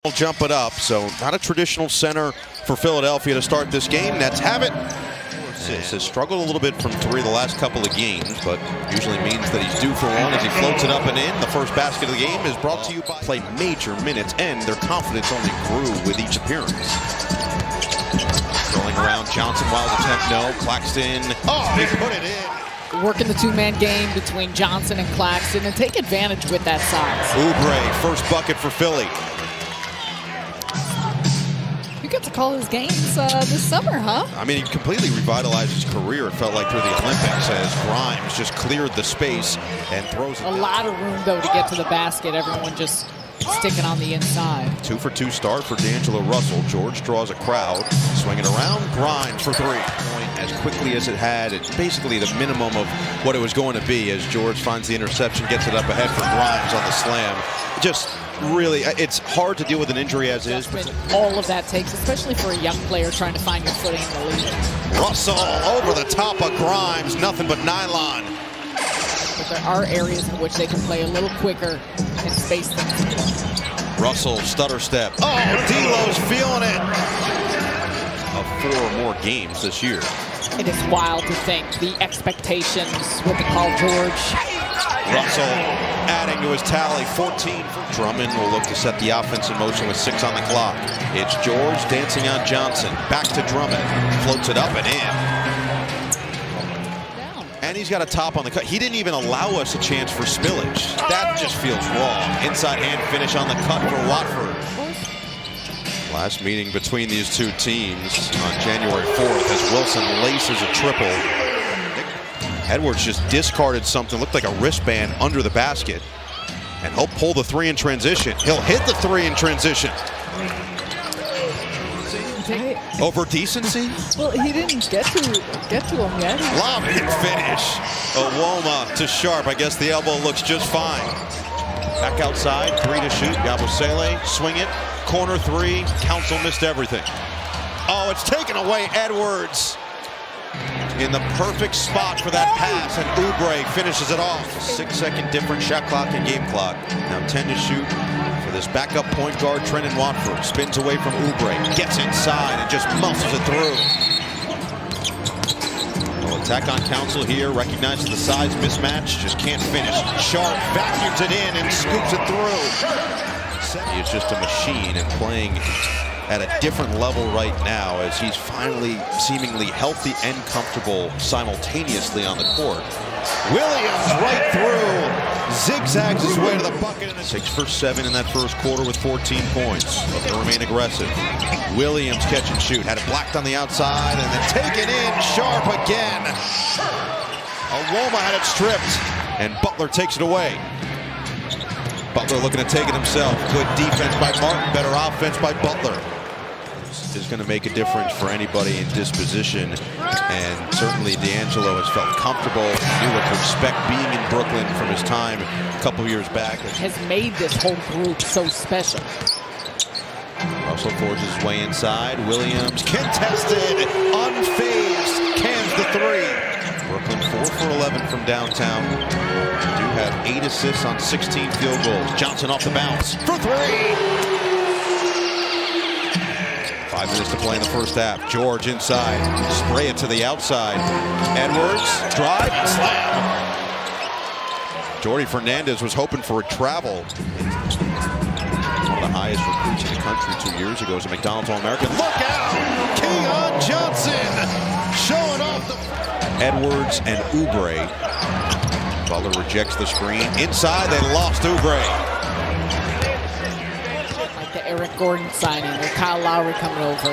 Will jump it up, so not a traditional center for Philadelphia to start this game. Nets have it. Has struggled a little bit from three the last couple of games, but usually means that he's due for one as he floats it up and in. The first basket of the game is brought to you by play major minutes, and their confidence only grew with each appearance. Rolling around, Johnson, wild attempt, no. Claxton, they put it in. Working the two-man game between Johnson and Claxton and take advantage with that size. Oubre, first bucket for Philly. You get to call his games this summer, huh? I mean, he completely revitalized his career, it felt like, through the Olympics as Grimes just cleared the space and throws it A lot of room, though, to get to the basket. Everyone just sticking on the inside. 2-for-2 start for D'Angelo Russell. George draws a crowd. Swinging around, Grimes for three. Point as quickly as it had. It's basically the minimum of what it was going to be as George finds the interception, gets it up ahead for Grimes on the slam. Just really, it's hard to deal with an injury as is. All of that takes, especially for a young player trying to find your footing in the league. Russell over the top of Grimes, nothing but nylon. But there are areas in which they can play a little quicker and space things. Russell, stutter step. Oh, D'Lo's feeling it. Of 4 or more games this year. It is wild to think the expectations with the Paul George. Russell adding to his tally, 14. Drummond will look to set the offense in motion with 6 on the clock. It's George dancing on Johnson. Back to Drummond. Floats it up and in. And he's got a top on the cut. He didn't even allow us a chance for spillage. That just feels wrong. Inside hand finish on the cut for Watford. Last meeting between these two teams on January 4th as Wilson laces a triple. Edwards just discarded something, looked like a wristband under the basket. And he'll pull the 3 in transition. He'll hit the 3 in transition. Over decency? Well, he didn't get to him yet. Lob and finish. Owoma to Sharp. I guess the elbow looks just fine. Back outside, 3 to shoot. Yabusele, swing it. Corner 3. Council missed everything. Oh, it's taken away. Edwards in the perfect spot for that pass, and Oubre finishes it off. 6-second difference, shot clock and game clock. Now 10 to shoot for this backup point guard, Trenton Watford. Spins away from Oubre, gets inside and just muscles it through. Well, attack on Council here, recognizes the size mismatch, just can't finish. Sharp vacuums it in and scoops it through. He is just a machine and playing at a different level right now as he's finally seemingly healthy and comfortable simultaneously on the court. Williams right through, zigzags his way to the bucket. 6 for 7 in that first quarter with 14 points. But they remain aggressive. Williams catch and shoot, had it blocked on the outside and then taken in, Sharp again. Owoma had it stripped and Butler takes it away. Butler looking to take it himself. Good defense by Martin, better offense by Butler. Is going to make a difference for anybody in disposition, and certainly D'Angelo has felt comfortable, knew what to expect being in Brooklyn from his time a couple years back. Has made this whole group so special. Russell forces his way inside. Williams contested, unfazed, cans the 3. Brooklyn 4 for 11 from downtown. Do have 8 assists on 16 field goals. Johnson off the bounce for 3. 5 minutes to play in the first half. George inside. Spray it to the outside. Edwards, drive, slam. Jordy Fernandez was hoping for a travel. One of the highest recruits in the country 2 years ago as a McDonald's All-American. Look out! Keon Johnson showing off the... Edwards and Oubre. Butler rejects the screen. Inside, they lost Oubre. The Eric Gordon signing with Kyle Lowry coming over.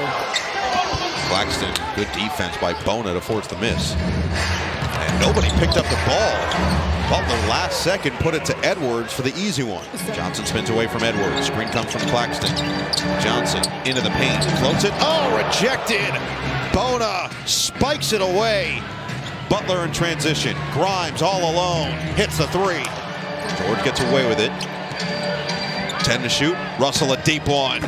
Claxton, good defense by Bona to force the miss. And nobody picked up the ball. Butler last second put it to Edwards for the easy one. Johnson spins away from Edwards. Screen comes from Claxton. Johnson into the paint. Floats it. Oh, rejected. Bona spikes it away. Butler in transition. Grimes all alone. Hits the 3. George gets away with it. 10 to shoot. Russell a deep one.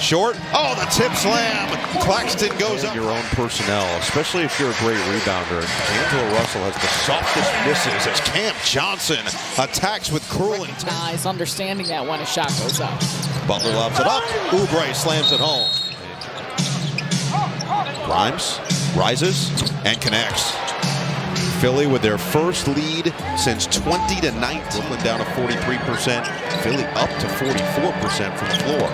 Short. Oh, the tip slam. Claxton goes up. Your own personnel, especially if you're a great rebounder. Angela Russell has the softest misses as Cam Johnson attacks with cruel intent. Understanding that when a shot goes up. Butler lobs it up. Oubre slams it home. Grimes rises and connects. Philly with their first lead since 20-19. Brooklyn down to 43%. Philly up to 44% from the floor.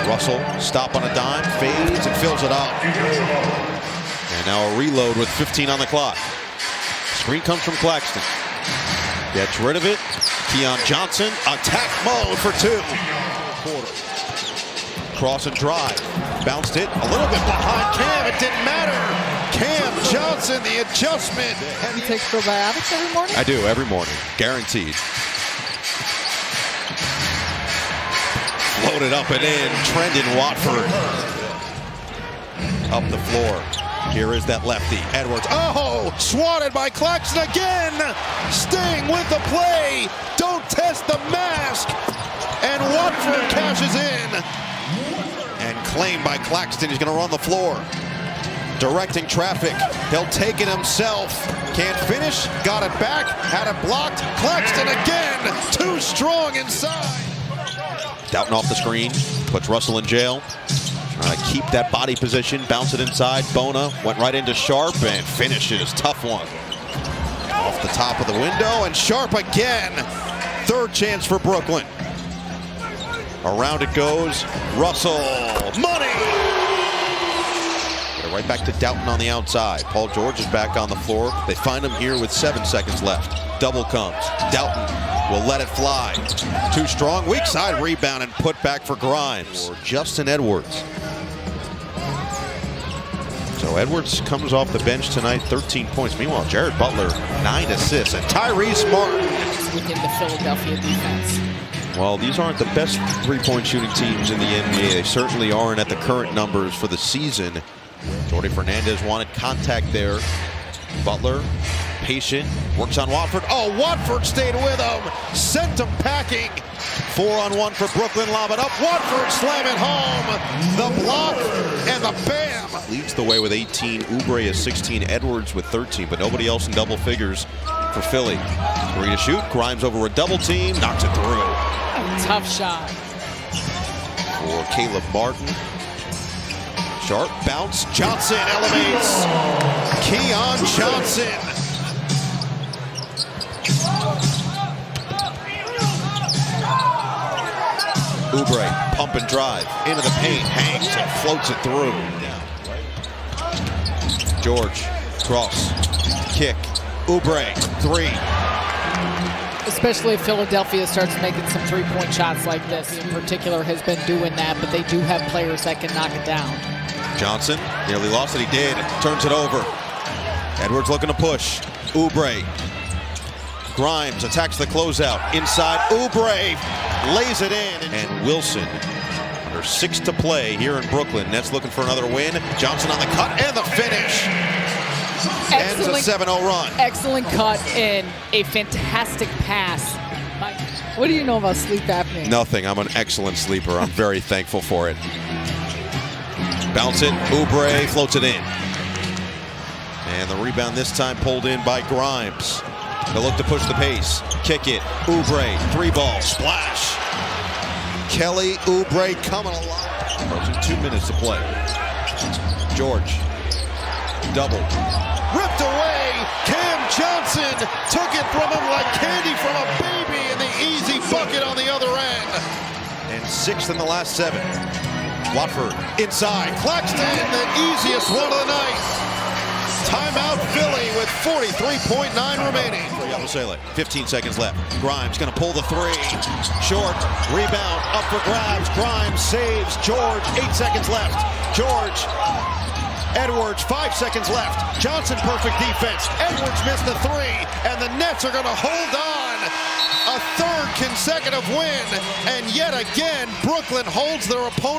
Russell, stop on a dime, fades and fills it up. And now a reload with 15 on the clock. Screen comes from Claxton. Gets rid of it. Keon Johnson, attack mode for two. Quarter. Cross and drive. Bounced it a little bit behind Cam. It didn't matter. Cam Johnson, the adjustment. You take probiotics every morning? I do, every morning. Guaranteed. Floated up and in. Trendon Watford. Up the floor. Here is that lefty. Edwards. Oh! Swatted by Claxton again! Staying with the play. Don't test the mask. And Watford cashes in. And claimed by Claxton. He's going to run the floor. Directing traffic. He'll take it himself. Can't finish. Got it back. Had it blocked. Claxton again. Too strong inside. Doughton off the screen. Puts Russell in jail. Trying to keep that body position. Bounce it inside. Bona went right into Sharp and finishes. Tough one. Off the top of the window. And Sharp again. Third chance for Brooklyn. Around it goes. Russell. Money. Right back to Doughton on the outside. Paul George is back on the floor. They find him here with 7 seconds left. Double comes. Doughton will let it fly. Too strong. Weak side rebound and put back for Grimes. Or Justin Edwards. So Edwards comes off the bench tonight, 13 points. Meanwhile, Jared Butler, 9 assists. And Tyrese Martin. Within the Philadelphia defense. Well, these aren't the best three-point shooting teams in the NBA. They certainly aren't at the current numbers for the season. Jordi Fernandez wanted contact there. Butler, patient, works on Watford. Oh, Watford stayed with him. Sent him packing. 4-on-1 for Brooklyn. Lob it up. Watford slam it home. The block and the bam. Leads the way with 18. Oubre is 16. Edwards with 13, but nobody else in double figures for Philly. 3 to shoot. Grimes over a double team. Knocks it through. Tough shot. For Caleb Martin. Sharp bounce. Johnson elevates. Keon Johnson. Oubre, pump and drive. Into the paint. Hangs and floats it through. George, cross. Kick. Oubre, 3. Especially if Philadelphia starts making some three-point shots like this. In particular has been doing that, but they do have players that can knock it down. Johnson nearly lost it. He did. Turns it over. Edwards looking to push. Oubre. Grimes attacks the closeout. Inside. Oubre lays it in. And Wilson under 6 to play here in Brooklyn. Nets looking for another win. Johnson on the cut and the finish. Ends a 7-0 run. Excellent cut and a fantastic pass. What do you know about sleep apnea? Nothing. I'm an excellent sleeper. I'm very thankful for it. Bounce it. Oubre floats it in. And the rebound this time pulled in by Grimes. They'll look to push the pace. Kick it. Oubre. 3-ball. Splash. Kelly Oubre coming alive. Approaching 2 minutes to play. George. Double. Ripped away. Cam Johnson took it from him like candy from a baby, and the easy bucket on the other end. And 6th in the last 7. Watford inside. Claxton, the easiest one of the night. Timeout Philly with 43.9 remaining. 15 seconds left. Grimes going to pull the 3. Short. Rebound. Up for grabs. Grimes saves. George. 8 seconds left. George. Edwards, 5 seconds left. Johnson, perfect defense. Edwards missed the 3, and the Nets are going to hold on. A 3rd consecutive win, and yet again, Brooklyn holds their opponent.